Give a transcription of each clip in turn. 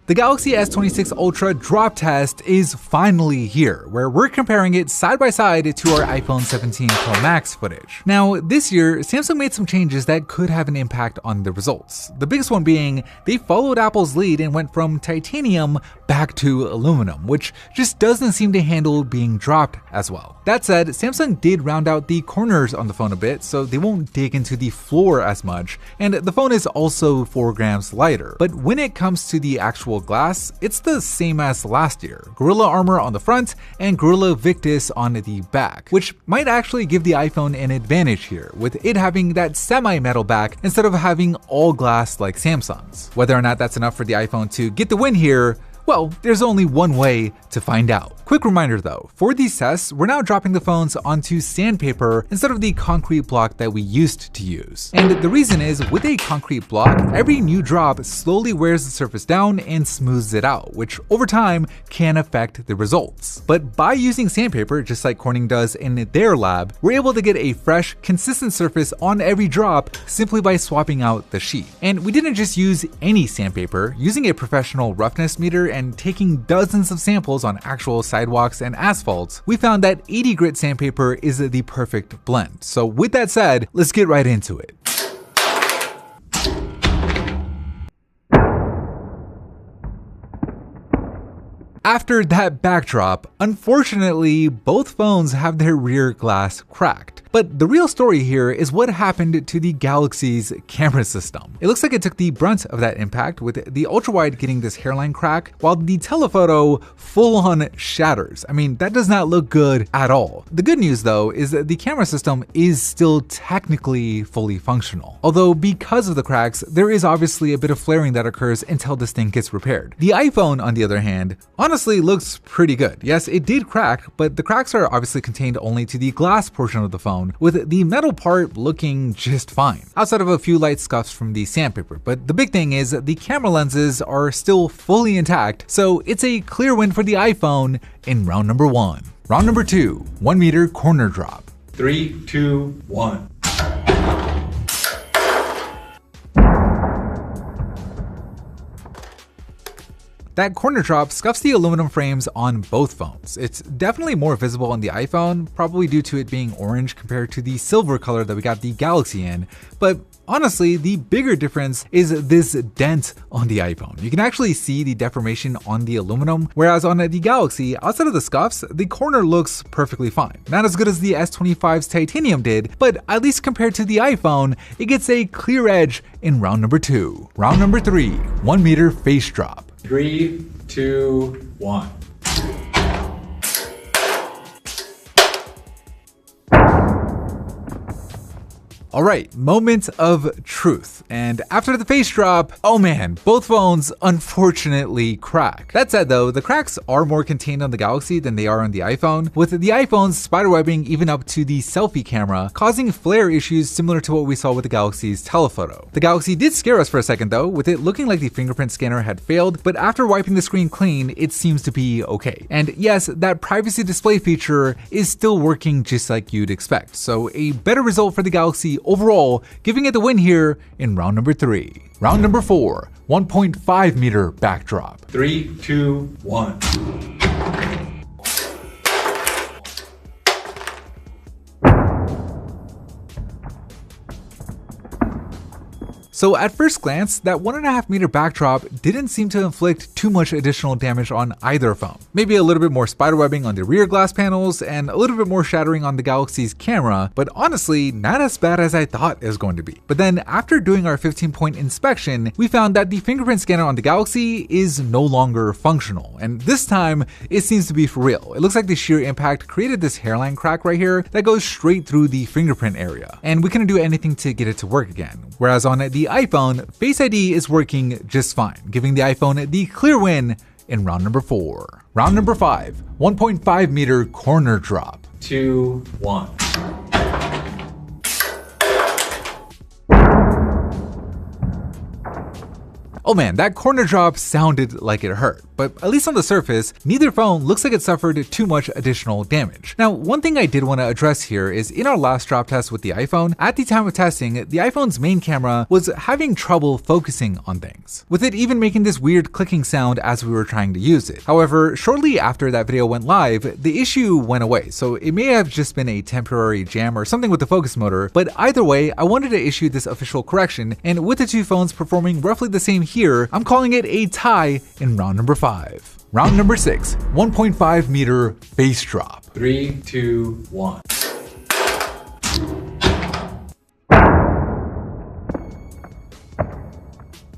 The Galaxy S26 Ultra drop test is finally here, where we're comparing it side by side to our iPhone 17 Pro Max footage. Now, this year, Samsung made some changes that could have an impact on the results. The biggest one being, they followed Apple's lead and went from titanium back to aluminum, which just doesn't seem to handle being dropped as well. That said, Samsung did round out the corners on the phone a bit, so they won't dig into the floor as much, and the phone is also 4 grams lighter. But when it comes to the actual glass, it's the same as last year. Gorilla Armor on the front and Gorilla Victus on the back, which might actually give the iPhone an advantage here, with it having that semi-metal back instead of having all glass like Samsung's. Whether or not that's enough for the iPhone to get the win here, well, there's only one way to find out. Quick reminder though, for these tests, we're now dropping the phones onto sandpaper instead of the concrete block that we used to use. And the reason is, with a concrete block, every new drop slowly wears the surface down and smooths it out, which over time can affect the results. But by using sandpaper, just like Corning does in their lab, we're able to get a fresh, consistent surface on every drop simply by swapping out the sheet. And we didn't just use any sandpaper. Using a professional roughness meter and taking dozens of samples on actual sidewalks and asphalts, we found that 80 grit sandpaper is the perfect blend. So with that said, let's get right into it. After that backdrop, unfortunately, both phones have their rear glass cracked. But the real story here is what happened to the Galaxy's camera system. It looks like it took the brunt of that impact, with the ultra-wide getting this hairline crack, while the telephoto full-on shatters. I mean, that does not look good at all. The good news though is that the camera system is still technically fully functional. Although because of the cracks, there is obviously a bit of flaring that occurs until this thing gets repaired. The iPhone, on the other hand, honestly looks pretty good. Yes, it did crack, but the cracks are obviously contained only to the glass portion of the phone, with the metal part looking just fine, outside of a few light scuffs from the sandpaper. But the big thing is the camera lenses are still fully intact, so it's a clear win for the iPhone in round number 1. Round number 2, 1 meter corner drop. 3, 2, 1. That corner drop scuffs the aluminum frames on both phones. It's definitely more visible on the iPhone, probably due to it being orange compared to the silver color that we got the Galaxy in, but honestly, the bigger difference is this dent on the iPhone. You can actually see the deformation on the aluminum, whereas on the Galaxy, outside of the scuffs, the corner looks perfectly fine. Not as good as the S25's titanium did, but at least compared to the iPhone, it gets a clear edge in round number 2. Round number 3, 1 meter face drop. 3, 2, 1. Alright, moment of truth. And after the face drop, oh man, both phones unfortunately crack. That said though, the cracks are more contained on the Galaxy than they are on the iPhone, with the iPhone's spiderwebbing even up to the selfie camera, causing flare issues similar to what we saw with the Galaxy's telephoto. The Galaxy did scare us for a second though, with it looking like the fingerprint scanner had failed, but after wiping the screen clean, it seems to be okay. And yes, that privacy display feature is still working just like you'd expect. So a better result for the Galaxy overall, giving it the win here in round number 3. Round number 4, 1.5 meter backdrop. 3, 2, 1. So at first glance, that 1.5 meter backdrop didn't seem to inflict too much additional damage on either phone. Maybe a little bit more spiderwebbing on the rear glass panels and a little bit more shattering on the Galaxy's camera, but honestly, not as bad as I thought it was going to be. But then after doing our 15-point inspection, we found that the fingerprint scanner on the Galaxy is no longer functional. And this time, it seems to be for real. It looks like the sheer impact created this hairline crack right here that goes straight through the fingerprint area. And we couldn't do anything to get it to work again. Whereas on the iPhone, Face ID is working just fine, giving the iPhone the clear win in round number 4. Round number 5, 1.5 meter corner drop. 2, 1. Oh man, that corner drop sounded like it hurt, but at least on the surface, neither phone looks like it suffered too much additional damage. Now, one thing I did want to address here is in our last drop test with the iPhone, at the time of testing, the iPhone's main camera was having trouble focusing on things, with it even making this weird clicking sound as we were trying to use it. However, shortly after that video went live, the issue went away, so it may have just been a temporary jam or something with the focus motor, but either way, I wanted to issue this official correction, and with the two phones performing roughly the same here, I'm calling it a tie in round number 5. Round number 6, 1.5 meter face drop. 3, 2, 1.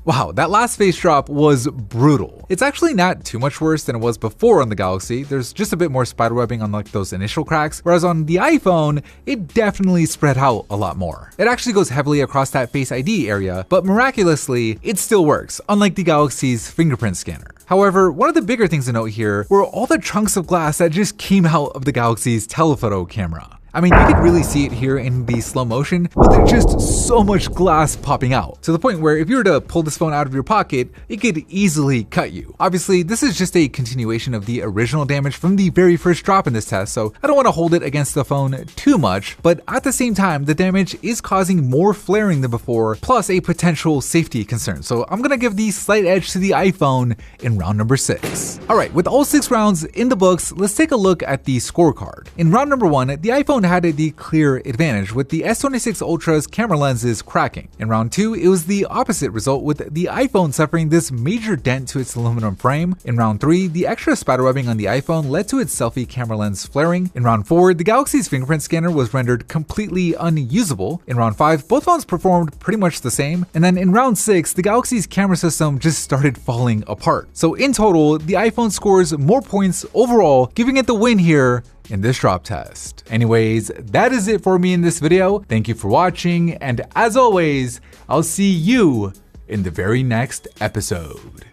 Wow, that last face drop was brutal. It's actually not too much worse than it was before on the Galaxy. There's just a bit more spiderwebbing on like those initial cracks, whereas on the iPhone, it definitely spread out a lot more. It actually goes heavily across that Face ID area, but miraculously, it still works, unlike the Galaxy's fingerprint scanner. However, one of the bigger things to note here were all the chunks of glass that just came out of the Galaxy's telephoto camera. I mean, you could really see it here in the slow motion with just so much glass popping out, to the point where if you were to pull this phone out of your pocket, it could easily cut you. Obviously, this is just a continuation of the original damage from the very first drop in this test, so I don't want to hold it against the phone too much, but at the same time, the damage is causing more flaring than before, plus a potential safety concern. So I'm gonna give the slight edge to the iPhone in round number 6. Alright, with all 6 rounds in the books, let's take a look at the scorecard. In round number 1, the iPhone had the clear advantage with the S26 Ultra's camera lenses cracking. In round 2, it was the opposite result with the iPhone suffering this major dent to its aluminum frame. In round 3, the extra spiderwebbing on the iPhone led to its selfie camera lens flaring. In round 4, the Galaxy's fingerprint scanner was rendered completely unusable. In round 5, both phones performed pretty much the same. And then in round 6, the Galaxy's camera system just started falling apart. So in total, the iPhone scores more points overall, giving it the win here in this drop test. Anyways, that is it for me in this video. Thank you for watching, and as always, I'll see you in the very next episode.